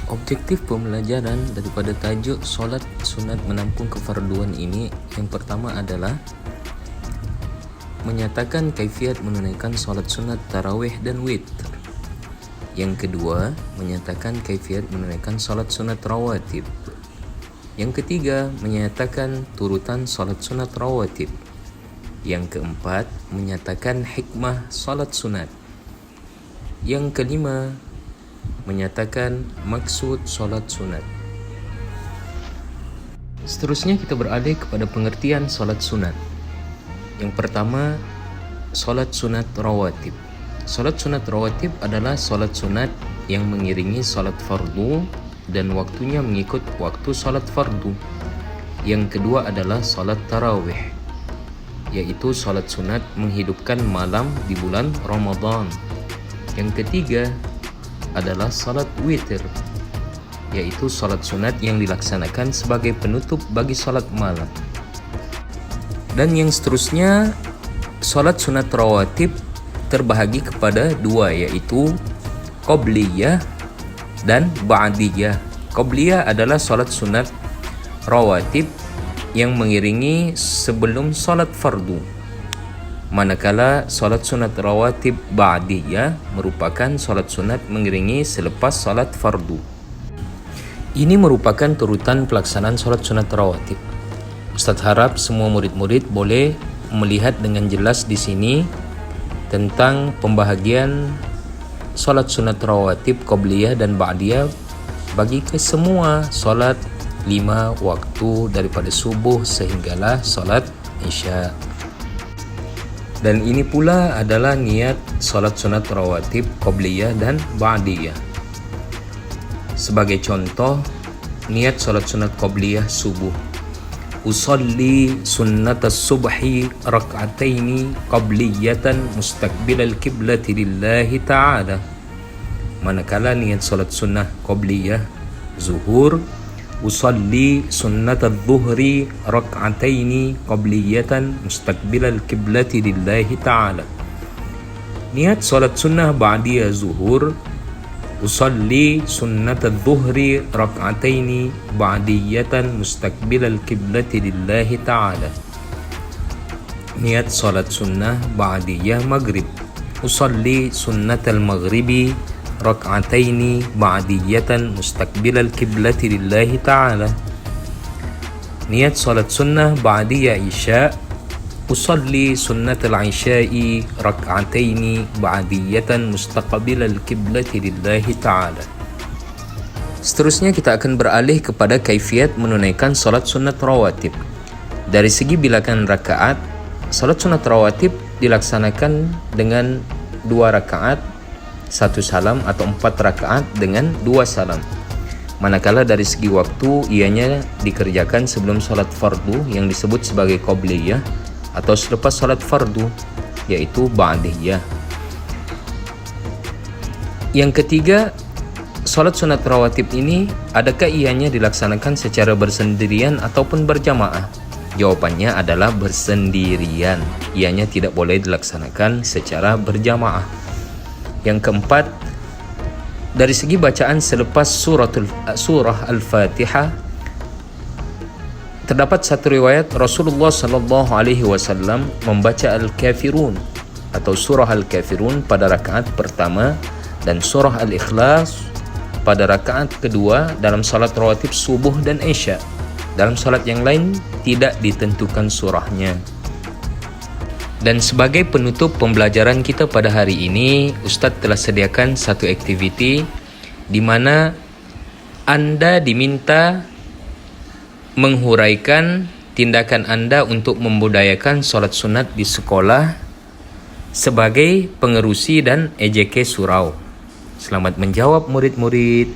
Objektif pembelajaran daripada tajuk solat sunat menampung kefarduan ini, yang pertama adalah menyatakan kaifiat menunaikan solat sunat tarawih dan witr. Yang kedua, menyatakan kaifiat menunaikan solat sunat rawatib. Yang ketiga, menyatakan turutan solat sunat rawatib. Yang keempat, menyatakan hikmah solat sunat. Yang kelima, menyatakan maksud solat sunat. Seterusnya kita beralih kepada pengertian solat sunat. Yang pertama, solat sunat rawatib. Solat sunat rawatib adalah solat sunat yang mengiringi solat fardu dan waktunya mengikut waktu solat fardu. Yang kedua adalah solat tarawih, yaitu solat sunat menghidupkan malam di bulan Ramadan. Yang ketiga adalah salat witir, yaitu salat sunat yang dilaksanakan sebagai penutup bagi salat malam. Dan yang seterusnya, salat sunat rawatib terbahagi kepada dua, yaitu qobliyah dan ba'diyah. Qobliyah adalah salat sunat rawatib yang mengiringi sebelum salat fardu, manakala solat sunat rawatib ba'diyah merupakan solat sunat mengiringi selepas solat fardu. Ini merupakan turutan pelaksanaan solat sunat rawatib. Ustaz harap semua murid-murid boleh melihat dengan jelas di sini tentang pembahagian solat sunat rawatib qobliyah dan ba'diyah bagi kesemua solat 5 waktu daripada subuh sehinggalah solat isya. Dan ini pula adalah niat solat sunat rawatib qobliyah dan ba'diyah. Sebagai contoh, niat solat sunat qobliyah subuh: usalli sunnatas subhi rak'ataini qabliyatan mustaqbilal kiblati lillahi ta'ala. Manakala niat solat sunnah qobliyah zuhur: usalli sunnatal zuhri rak'ataini qabliyatan mustaqbilal kiblati lillahi ta'ala. Niat salat sunnah ba'diyah zuhur: usalli sunnatal zuhri rak'ataini ba'diyatan mustaqbilal kiblati lillahi ta'ala. Niat salat sunnah ba'diyah maghrib: usalli sunnatal maghribi rak'ataini ba'diyatan mustaqbilal kiblati lillahi ta'ala. Niat salat sunnah ba'diyah isya: usalli sunnatal isya'i rak'ataini ba'diyatan mustaqbilal kiblati lillahi ta'ala. Seterusnya kita akan beralih kepada kaifiat menunaikan salat sunat rawatib. Dari segi bilangan rakaat, salat sunat rawatib dilaksanakan dengan 2 rakaat 1 salam atau 4 rakaat dengan 2 salam. Manakala dari segi waktu, ianya dikerjakan sebelum salat fardu yang disebut sebagai qobliyah atau selepas salat fardu, yaitu ba'diyah. Yang ketiga, salat sunat rawatib ini adakah ianya dilaksanakan secara bersendirian ataupun berjamaah? Jawabannya adalah bersendirian. Ianya tidak boleh dilaksanakan secara berjamaah. Yang keempat, dari segi bacaan selepas surah Al-Fatihah, terdapat satu riwayat Rasulullah sallallahu alaihi wasallam membaca Al-Kafirun atau surah Al-Kafirun pada rakaat pertama dan surah Al-Ikhlas pada rakaat kedua dalam salat rawatib subuh dan isya. Dalam salat yang lain tidak ditentukan surahnya. Dan sebagai penutup pembelajaran kita pada hari ini, Ustadz telah sediakan satu aktiviti di mana Anda diminta menghuraikan tindakan Anda untuk membudayakan solat sunat di sekolah sebagai pengerusi dan EJK surau. Selamat menjawab murid-murid.